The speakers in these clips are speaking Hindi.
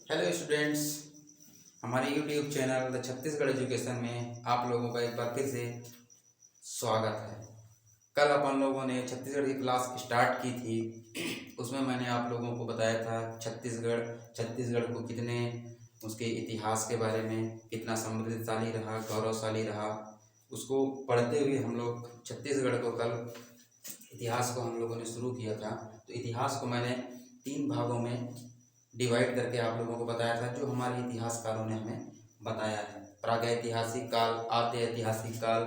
हेलो स्टूडेंट्स, हमारे YouTube channel the Chhattisgarh education में आप लोगों का एक बार फिर से स्वागत है। कल अपन लोगों ने छत्तीसगढ़ की क्लास स्टार्ट की थी। उसमें मैंने आप लोगों को बताया था छत्तीसगढ़ को कितने उसके इतिहास के बारे में कितना समृद्धशाली रहा, गौरवशाली रहा। उसको पढ़ते हुए हम लोग छत्तीसगढ़ को कल इतिहास को हम लोगों ने शुरू किया था। तो इतिहास को मैंने 3 भागों में डिवाइड करके आप लोगों को बताया था, जो हमारे इतिहासकारों ने हमें बताया है। प्रागैतिहासिक काल, आद्य ऐतिहासिक काल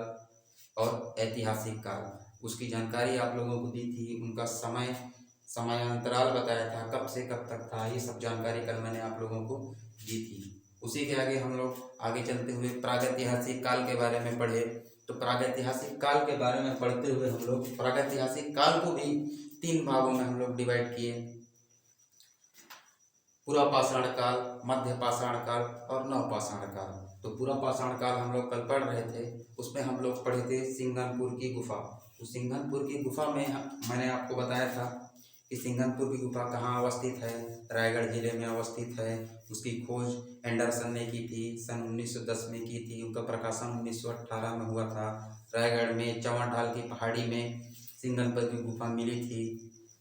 और ऐतिहासिक काल। उसकी जानकारी आप लोगों को दी थी। उनका समयांतराल बताया था, कब से कब तक था। ये सब जानकारी कल मैंने आप लोगों को दी थी। उसी के आगे हम लोग आगे चलते हुए प्रागैतिहासिक काल के बारे में पढ़े। तो प्रागैतिहासिक काल के बारे में पढ़ते हुए हम लोग प्रागैतिहासिक काल को भी 3 भागों में हम लोग डिवाइड किए। पूरा पाषाण काल, मध्य पाषाण काल और नवपाषाण काल। तो पूरा पाषाण काल हम लोग कल पढ़ रहे थे। उसमें हम लोग पढ़े थे सिंघनपुर की गुफा। तो सिंघनपुर की गुफा में मैंने आपको बताया था कि सिंघनपुर की गुफा कहाँ अवस्थित है। रायगढ़ जिले में अवस्थित है। उसकी खोज एंडरसन ने की थी, सन 1910 में की थी। उनका प्रकाशन 1918 में हुआ था। रायगढ़ में चौवन ढाल की पहाड़ी में सिंघनपुर की गुफा मिली थी।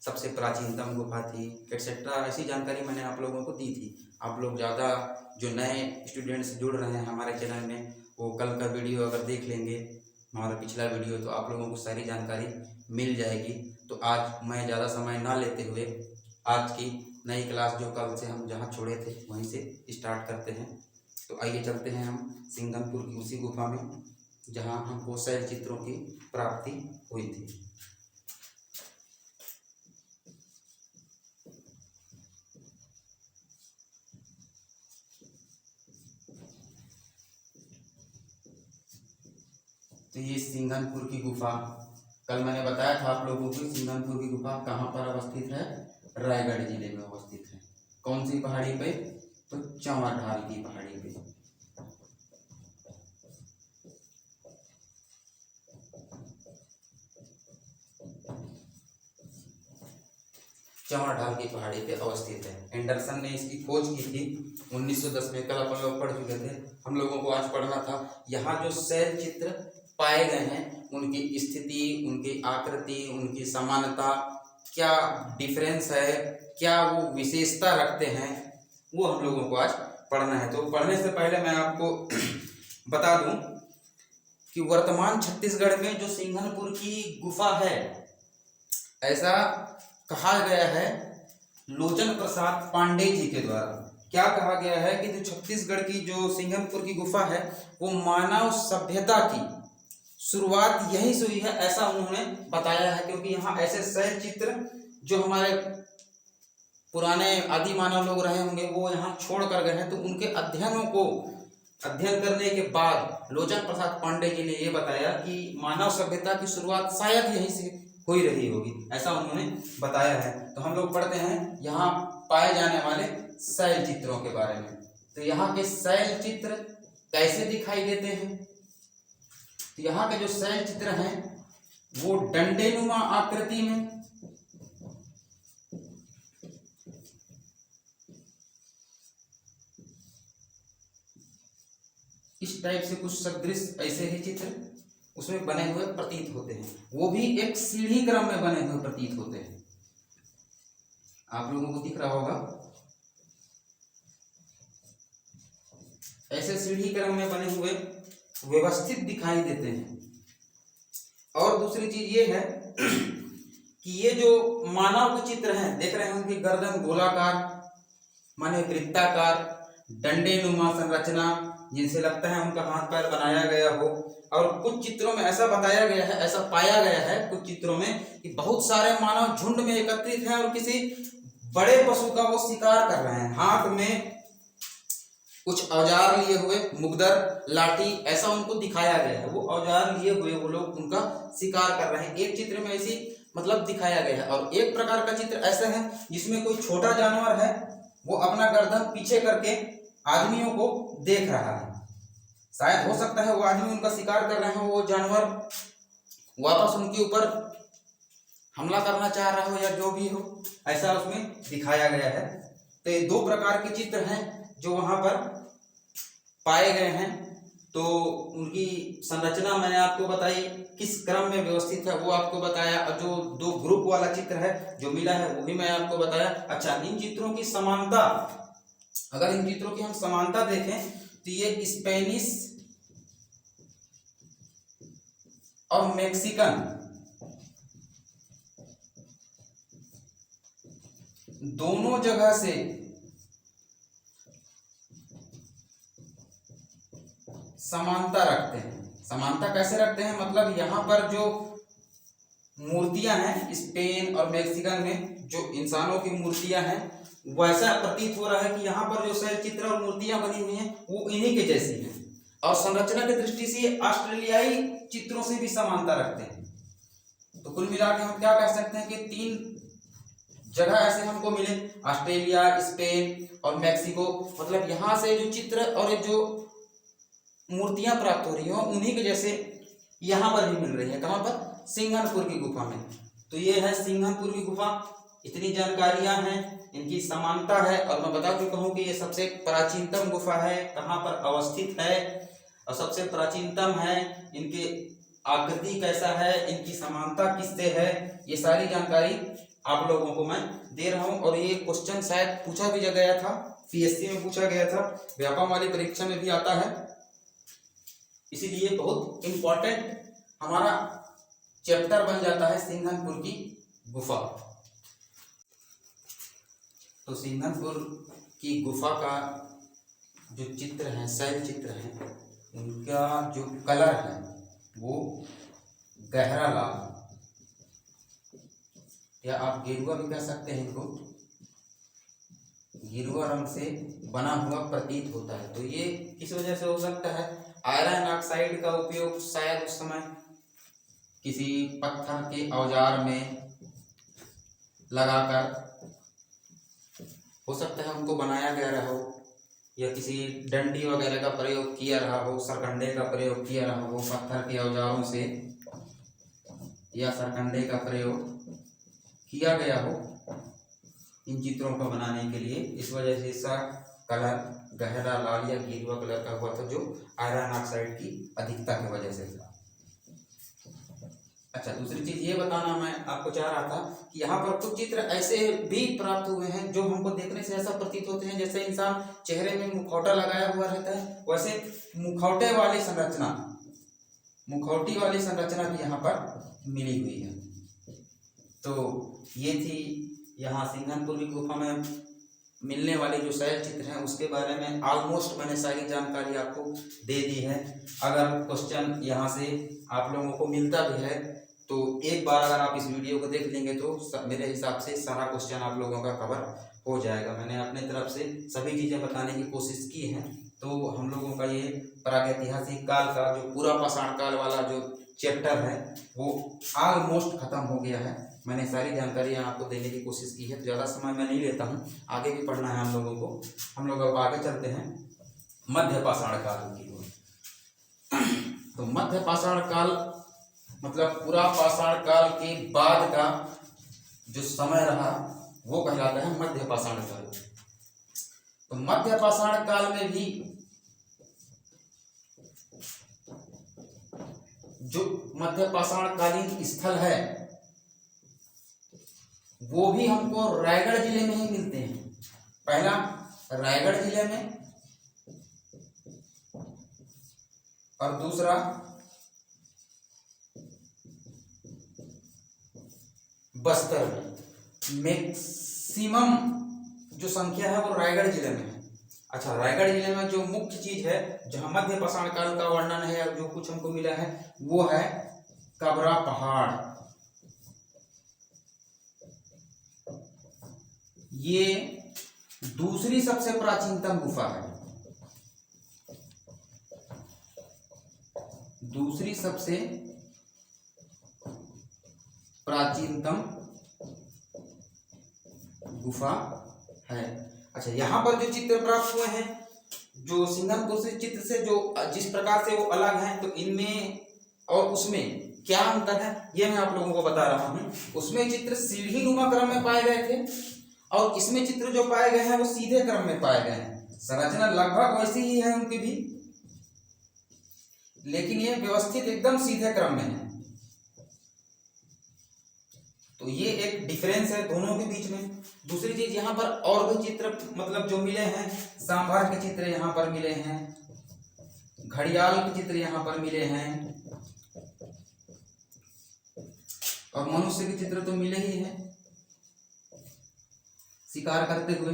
सबसे प्राचीनतम गुफा थी, एटसेट्रा। ऐसी जानकारी मैंने आप लोगों को दी थी। आप लोग ज़्यादा जो नए स्टूडेंट्स जुड़ रहे हैं हमारे चैनल में, वो कल का वीडियो अगर देख लेंगे, हमारा पिछला वीडियो, तो आप लोगों को सारी जानकारी मिल जाएगी। तो आज मैं ज़्यादा समय ना लेते हुए आज की नई क्लास जो कल से हम जहाँ छोड़े थे वहीं से स्टार्ट करते हैं। तो आइए चलते हैं हम सिंघनपुर की उसी गुफा में जहाँ हमको शैल चित्रों की प्राप्ति हुई थी। तो ये सिंघनपुर की गुफा, कल मैंने बताया था आप लोगों को सिंघनपुर की गुफा कहाँ पर अवस्थित है। रायगढ़ जिले में अवस्थित है। कौन सी पहाड़ी पे? तो चौवन ढाल की पहाड़ी पे। चौवन ढाल की पहाड़ी पे अवस्थित है। एंडरसन ने इसकी खोज की थी 1910 में। कल अपन लोग पढ़ चुके थे। हम लोगों को आज पढ़ना था यहाँ जो शैल चित्र पाए गए हैं, उनकी स्थिति, उनकी आकृति, उनकी समानता, क्या डिफरेंस है, क्या वो विशेषता रखते हैं, वो हम लोगों को आज पढ़ना है। तो पढ़ने से पहले मैं आपको बता दूं कि वर्तमान छत्तीसगढ़ में जो सिंघनपुर की गुफा है, ऐसा कहा गया है लोचन प्रसाद पांडे जी के द्वारा। क्या कहा गया है कि जो छत्तीसगढ़ की जो सिंघनपुर की गुफा है, वो मानव सभ्यता की शुरुआत यहीं से हुई है, ऐसा उन्होंने बताया है। क्योंकि यहाँ ऐसे शैल चित्र जो हमारे पुराने आदि मानव लोग रहे होंगे वो यहाँ छोड़ कर गए हैं। तो उनके अध्ययनों को अध्ययन करने के बाद लोचन प्रसाद पांडे जी ने ये बताया कि मानव सभ्यता की शुरुआत शायद यहीं से हुई रही होगी, ऐसा उन्होंने बताया है। तो हम लोग पढ़ते हैं यहाँ पाए जाने वाले शैल चित्रों के बारे में। तो यहाँ के शैल चित्र कैसे दिखाई देते हैं? तो यहाँ के जो शैल चित्र हैं वो डंडेनुमा आकृति में, इस टाइप से कुछ सदृश ऐसे ही चित्र उसमें बने हुए प्रतीत होते हैं। वो भी एक सीढ़ी क्रम में बने हुए प्रतीत होते हैं। आप लोगों को दिख रहा होगा, ऐसे सीढ़ी क्रम में बने हुए व्यवस्थित दिखाई देते हैं। और दूसरी चीज ये है कि ये जो मानव के चित्र हैं, देख रहे हैं उनकी गर्दन गोलाकार माने वृत्ताकार, डंडेनुमा संरचना, जिनसे लगता है उनका हाथ पैर बनाया गया हो। और कुछ चित्रों में ऐसा बताया गया है, ऐसा पाया गया है कुछ चित्रों में कि बहुत सारे मानव झुंड में एकत्रित हैं और किसी बड़े पशु का वो शिकार कर रहे हैं। हाथ में कुछ औजार लिए हुए, मुगदर, लाठी, ऐसा उनको दिखाया गया है। वो औजार लिए हुए वो लोग उनका शिकार कर रहे हैं। एक चित्र में ऐसी मतलब दिखाया गया है। और एक प्रकार का चित्र ऐसा है जिसमें कोई छोटा जानवर है, वो अपना गर्दन पीछे करके आदमियों को देख रहा है। शायद हो सकता है वो आदमी उनका शिकार कर रहे हो, वो जानवर वापस उनके ऊपर हमला करना चाह रहा हो या जो भी हो, ऐसा उसमें दिखाया गया है। तो ये दो प्रकार के चित्र हैं जो वहां पर पाए गए हैं। तो उनकी संरचना मैंने आपको बताई, किस क्रम में व्यवस्थित है वो आपको बताया, और जो दो ग्रुप वाला चित्र है जो मिला है वो भी मैं आपको बताया। अच्छा, इन चित्रों की समानता, अगर इन चित्रों की हम समानता देखें तो ये स्पेनिश और मैक्सिकन दोनों जगह से समानता रखते हैं। समानता कैसे रखते हैं, मतलब यहाँ पर जो मूर्तियां हैं स्पेन और मैक्सिकन में जो इंसानों की मूर्तियां हैं, वैसा प्रतीत हो रहा है कि यहाँ पर जो शैल चित्र और मूर्तियां बनी हुई हैं वो इन्हीं के जैसी हैं। और संरचना की दृष्टि से ऑस्ट्रेलियाई चित्रों से भी समानता रखते हैं। तो कुल मिला के हम क्या कह सकते हैं कि तीन जगह ऐसे हमको मिले, ऑस्ट्रेलिया, स्पेन और मैक्सिको, मतलब यहाँ से जो चित्र और जो मूर्तियां प्राप्त हो रही हो उन्हीं के जैसे यहाँ पर भी मिल रही है। कहाँ पर? सिंघनपुर की गुफा में। तो ये है सिंघनपुर की गुफा। इतनी जानकारियां हैं, इनकी समानता है, और मैं बता चुका हूँ कि ये सबसे प्राचीनतम गुफा है, कहाँ पर अवस्थित है और सबसे प्राचीनतम है, इनके आकृति कैसा है, इनकी समानता किससे है, ये सारी जानकारी आप लोगों को मैं दे रहा हूँ। और ये क्वेश्चन शायद पूछा भी गया था, पीएससी में पूछा गया था, व्यापम वाली परीक्षा में भी आता है, इसीलिए बहुत इंपॉर्टेंट हमारा चैप्टर बन जाता है सिंघनपुर की गुफा। तो सिंघनपुर की गुफा का जो चित्र है, शैल चित्र है, उनका जो कलर है वो गहरा लाल, या आप गेरुआ भी कह सकते हैं इनको, गेरुआ रंग से बना हुआ प्रतीत होता है। तो ये किस वजह से हो सकता है? आयरन ऑक्साइड का उपयोग शायद उस समय किसी पत्थर के औजार में लगाकर हो सकता है उनको बनाया गया रहा हो, या किसी डंडी वगैरह का प्रयोग किया रहा हो, सरकंडे का प्रयोग किया रहा हो, पत्थर के औजारों से या सरकंडे का प्रयोग किया गया हो इन चित्रों को बनाने के लिए। इस वजह से इसका कलर गहरा लाल या गेरुआ कलर का हुआ था, जो आयरन ऑक्साइड की अधिकता की वजह से था। अच्छा, दूसरी चीज ये बताना मैं आपको चाह रहा था कि यहाँ पर कुछ चित्र ऐसे भी प्राप्त हुए हैं जो हमको देखने से ऐसा प्रतीत होते हैं जैसे इंसान चेहरे में मुखौटा लगाया हुआ रहता है, वैसे मुखौटे वाली संरचना, मुखौटी वाली संरचना भी यहाँ पर मिली हुई है। तो ये थी यहाँ सिंघनपुर की गुफा में मिलने वाले जो शैल चित्र हैं उसके बारे में ऑलमोस्ट मैंने सारी जानकारी आपको दे दी है। अगर क्वेश्चन यहाँ से आप लोगों को मिलता भी है तो एक बार अगर आप इस वीडियो को देख लेंगे तो मेरे हिसाब से सारा क्वेश्चन आप लोगों का कवर हो जाएगा। मैंने अपने तरफ से सभी चीज़ें बताने की कोशिश की हैं। तो हम लोगों का ये प्रागैतिहासिक काल का जो पूरा पाषाण काल वाला जो चैप्टर है वो ऑलमोस्ट खत्म हो गया है। मैंने सारी जानकारियाँ आपको देने की कोशिश की है, तो ज़्यादा समय मैं नहीं लेता हूँ, आगे भी पढ़ना है हम लोगों को। हम लोग अब आगे चलते हैं मध्य पाषाण काल की ओर। तो मध्य पाषाण काल मतलब पूरा पाषाण काल के बाद का जो समय रहा वो कहलाता है मध्य पाषाण काल। तो मध्य पाषाण काल में भी जो मध्य पाषाण कालीन स्थल है वो भी हमको रायगढ़ जिले में ही मिलते हैं। पहला रायगढ़ जिले में और दूसरा बस्तर में। मैक्सिमम जो संख्या है वो रायगढ़ जिले में है। अच्छा, रायगढ़ जिले में जो मुख्य चीज है जहां मध्य पाषाण काल का वर्णन है और जो कुछ हमको मिला है वो है कबरा पहाड़। ये दूसरी सबसे प्राचीनतम गुफा है, दूसरी सबसे प्राचीनतम गुफा है। अच्छा, यहाँ पर जो चित्र प्राप्त हुए हैं जो सिंघनपुर से चित्र से जो जिस प्रकार से वो अलग हैं, तो इनमें और उसमें क्या अंतर है ये मैं आप लोगों को बता रहा हूँ। उसमें चित्र सीढ़ी नुमा क्रम में पाए गए थे और इसमें चित्र जो पाए गए हैं वो सीधे क्रम में पाए गए हैं। संरचना लगभग वैसी ही है उनकी भी, लेकिन ये व्यवस्थित एकदम सीधे क्रम में है। तो ये एक डिफरेंस है दोनों के बीच में। दूसरी चीज, यहाँ पर और भी चित्र मतलब जो मिले हैं, सांभर के चित्र यहाँ पर मिले हैं, घड़ियाल के चित्र यहाँ पर मिले हैं, और मनुष्य के चित्र तो मिले ही हैं शिकार करते हुए।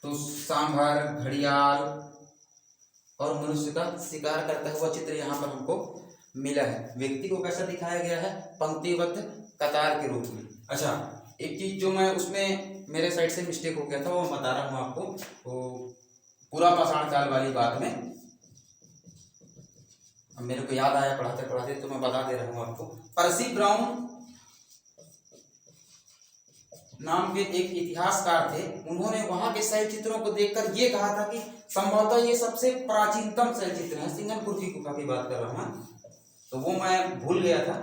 तो सांभर, घड़ियाल और मनुष्य का शिकार करता हुआ चित्र यहाँ पर हमको मिला है। व्यक्ति को कैसा दिखाया गया है, पंक्तिबद्ध कतार के रूप में। अच्छा, एक चीज जो मैं उसमें मेरे साइड से मिस्टेक हो गया था वो बता रहा हूँ आपको। वो पूरा पाषाण काल वाली बात में अब मेरे को याद आया पढ़ाते पढ़ाते, तो मैं बता दे रहा हूँ आपको। पर्सी ब्राउन नाम के एक इतिहासकार थे, उन्होंने वहां के शैल चित्रों को देखकर ये कहा था कि संभवतः ये सबसे प्राचीनतम शैल चित्र है। सिंगनपुर की गुफा की बात कर रहा हूँ, तो वो मैं भूल गया था,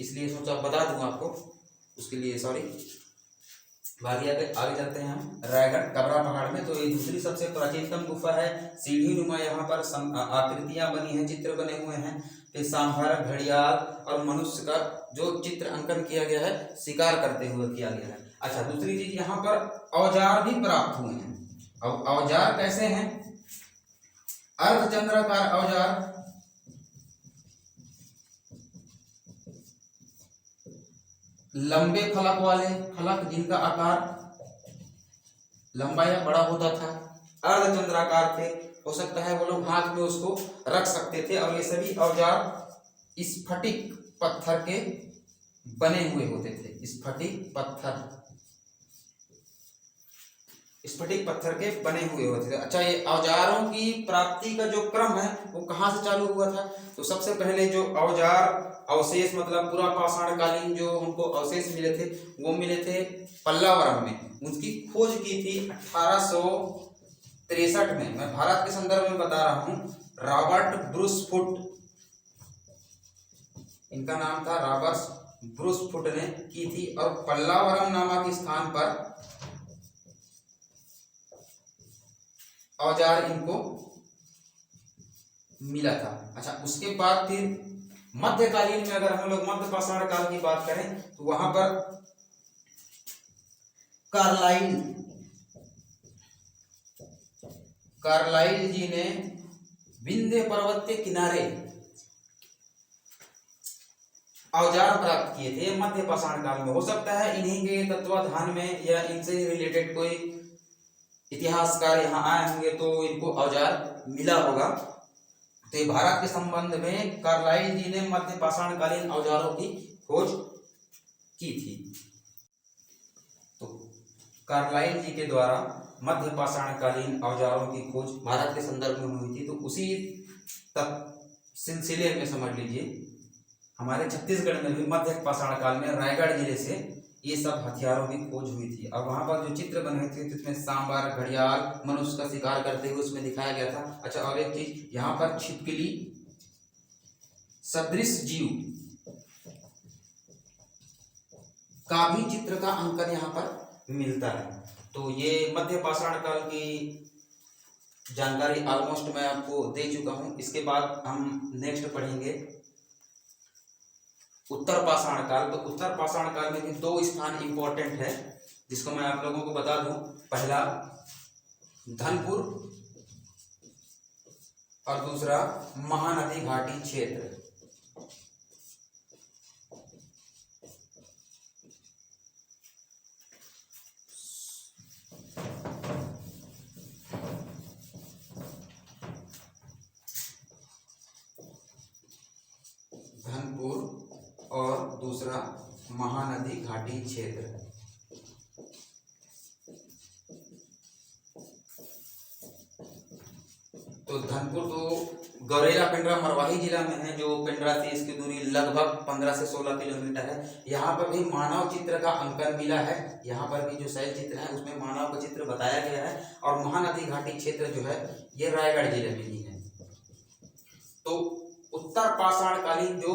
इसलिए सोचा बता दूं आपको, उसके लिए सॉरी। आगे चलते हैं हम रायगढ़ कबरा पहाड़ में। तो ये दूसरी सबसे प्राचीनतम गुफा है। सीढ़ी नुमा यहाँ पर आकृतियां बनी हैं, चित्र बने हुए हैं। फिर सांभर, घड़ियाल और मनुष्य का जो चित्र अंकन किया गया है, शिकार करते हुए किया गया है। अच्छा, दूसरी चीज, यहाँ पर औजार भी प्राप्त हुए हैं। अब औजार कैसे हैं? अर्धचंद्राकार औजार, लंबे फलक वाले, फलक जिनका आकार लंबा या बड़ा होता था, अर्धचंद्राकार थे। हो सकता है वो लोग हाथ में उसको रख सकते थे। और ये सभी औजार स्फटिक पत्थर के बने हुए होते थे। स्फटिक पत्थर के बने हुए होते थे। अच्छा, ये औजारों की प्राप्ति का जो क्रम है वो कहाँ से चालू हुआ था? तो सबसे पहले जो औजार अवशेष मतलब पूरा पाषाण कालीन जो हमको अवशेष मिले थे, वो मिले थे पल्लावरम में। उनकी खोज की थी 1863 में। मैं भारत के संदर्भ में बता रहा हूँ। रॉबर्ट ब्रूस फुट, इनका नाम था रॉबर्ट ब्रूस फुट ने की थी। और पल्लावरम नामक स्थान पर औजार इनको मिला था। अच्छा, उसके बाद फिर मध्यकालीन में अगर हम लोग मध्य पाषाण काल की बात करें तो वहां पर कार्लाइल जी ने विंध्य पर्वत के किनारे औजार प्राप्त किए थे मध्य पाषाण काल में। हो सकता है इन्हीं के तत्वाधान में या इनसे रिलेटेड कोई इतिहासकार यहाँ आए होंगे तो इनको औजार मिला होगा। तो भारत के संबंध में कार्लाइल जी ने मध्य पाषाण कालीन औजारों की खोज की थी। तो कार्लाइल जी के द्वारा मध्य पाषाण कालीन औजारों की खोज भारत के संदर्भ में हुई थी। तो उसी तक सिलसिले में समझ लीजिए हमारे छत्तीसगढ़ में भी मध्य पाषाण काल में रायगढ़ जिले से ये सब हथियारों की खोज हुई थी। और वहां पर जो चित्र बने थे जिसमें सांभर, घड़ियाल, मनुष्य का शिकार करते हुए उसमें दिखाया गया था। अच्छा, और एक चीज, यहाँ पर छिपकली सदृश जीव का भी चित्र का अंकन यहाँ पर मिलता है। तो ये मध्य पाषाण काल की जानकारी ऑलमोस्ट मैं आपको दे चुका हूँ। इसके बाद हम नेक्स्ट पढ़ेंगे उत्तर पाषाण काल। तो उत्तर पाषाण काल में भी दो स्थान इंपॉर्टेंट है जिसको मैं आप लोगों को बता दूं। पहला धनपुर और दूसरा महानदी घाटी क्षेत्र। धनपुर और दूसरा महानदी घाटी क्षेत्र। तो धनपुर तो गौरेला पेंड्रा मरवाही जिला में है, जो पेंड्रा से इसकी दूरी लगभग 15 से 16 किलोमीटर है। यहाँ पर भी मानव चित्र का अंकन मिला है। यहाँ पर भी जो शैल चित्र है उसमें मानव का चित्र बताया गया है। और महानदी घाटी क्षेत्र जो है ये रायगढ़ जिले में ही है। तो उत्तर पाषाणकालीन जो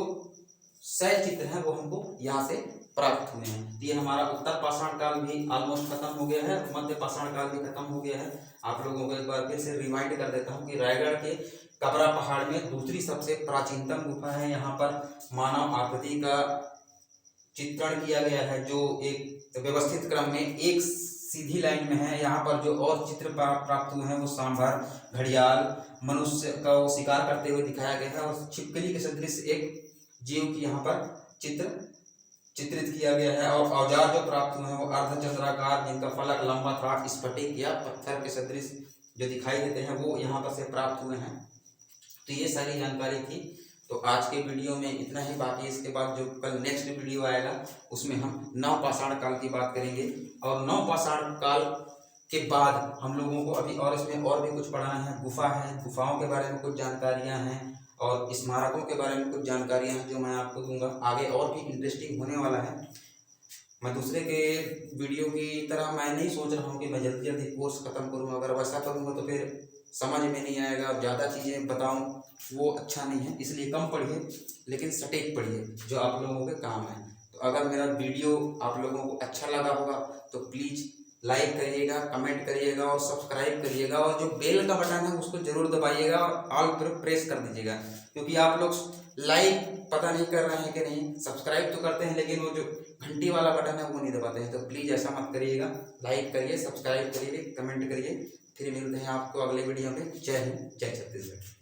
शैल चित्र हैं वो हमको यहाँ से प्राप्त हुए हैं। ये हमारा उत्तर पाषाण काल भी ऑलमोस्ट खत्म हो गया है, मध्य पाषाण काल भी खत्म हो गया है। आप लोगों को एक बार फिर से रिमाइंड कर देता हूँ कि रायगढ़ के कबरा पहाड़ में दूसरी सबसे प्राचीनतम गुफा है। यहाँ पर मानव आकृति का चित्रण किया गया है जो एक व्यवस्थित क्रम में एक सीधी लाइन में है। यहाँ पर जो और चित्र प्राप्त हुए हैं वो सांभर, घड़ियाल, मनुष्य का शिकार करते हुए दिखाया गया है और छिपकली के सदृश एक जीव की यहाँ पर चित्रित किया गया है। और औजार जो प्राप्त हुए हैं वो अर्धचंद्राकार, जिनका फलक लंबा था, स्फटिक या पत्थर के सदृश जो दिखाई देते हैं वो यहाँ पर से प्राप्त हुए हैं। तो ये सारी जानकारी थी। तो आज के वीडियो में इतना ही। बाकी इसके बाद जो कल नेक्स्ट वीडियो आएगा उसमें हम नव पाषाण काल की बात करेंगे और नव पाषाण काल के बाद हम लोगों को अभी और इसमें और भी कुछ पढ़ाना है। गुफा है, गुफाओं के बारे में कुछ जानकारियाँ हैं और स्मारकों के बारे में कुछ जानकारियाँ हैं जो मैं आपको दूंगा। आगे और भी इंटरेस्टिंग होने वाला है। मैं दूसरे के वीडियो की तरह मैं नहीं सोच रहा हूँ कि मैं जल्दी जल्दी कोर्स ख़त्म करूँ। अगर वैसा करूँगा तो फिर समझ में नहीं आएगा और ज़्यादा चीज़ें बताऊँ वो अच्छा नहीं है। इसलिए कम पढ़िए लेकिन सटीक पढ़िए जो आप लोगों के काम है। तो अगर मेरा वीडियो आप लोगों को अच्छा लगा होगा तो प्लीज़ लाइक करिएगा, कमेंट करिएगा और सब्सक्राइब करिएगा और जो बेल का बटन है उसको ज़रूर दबाइएगा और ऑल पर प्रेस कर दीजिएगा। क्योंकि आप लोग लाइक पता नहीं कर रहे हैं कि नहीं, सब्सक्राइब तो करते हैं लेकिन वो जो घंटी वाला बटन है वो नहीं दबाते हैं। तो प्लीज़ ऐसा मत करिएगा, लाइक करिए, सब्सक्राइब करिए, कमेंट करिए। फिर मिलते हैं आपको अगले वीडियो में। जय हिंद, जय छत्तीसगढ़।